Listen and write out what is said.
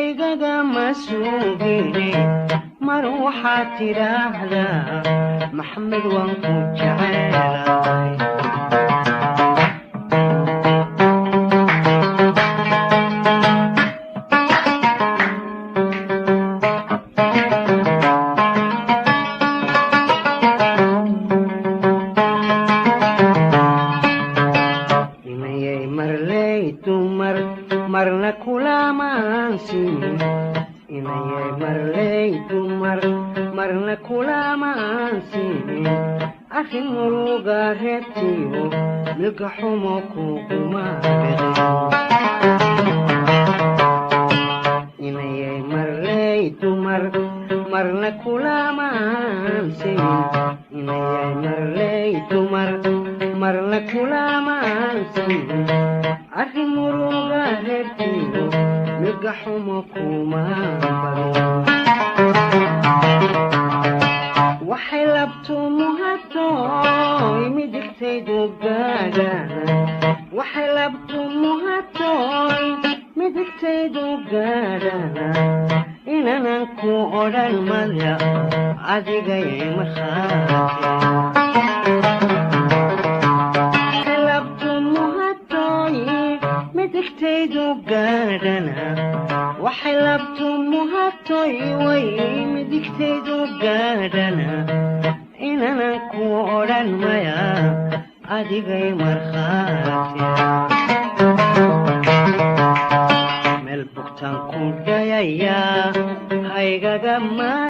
haygaga masuugine maruuxaad tidhaahdaa maxamed waan ku jecelahay marna kulamaansin inayay marleydu marna kulamaansin akhin muruga reebtiyo milka xumo kugumaadhiqin inayay marleydu marna kulamaansin inayay marleydu marna kulamaansin akhin muruga reebtiyo milka xumo kumaadhiqin waxay labtu muhatoy midigtaydu gaadhana waxay labtu muhatoy midigtaydu gaadhana inanan ku odhan maya adigay markhaati midigtaydu gaadhana waxay labtu muhatoy way midigtaydu gaadhana inanan ku odhan maya adigay markhaati meel bugtaan ku dhayayaa haygaga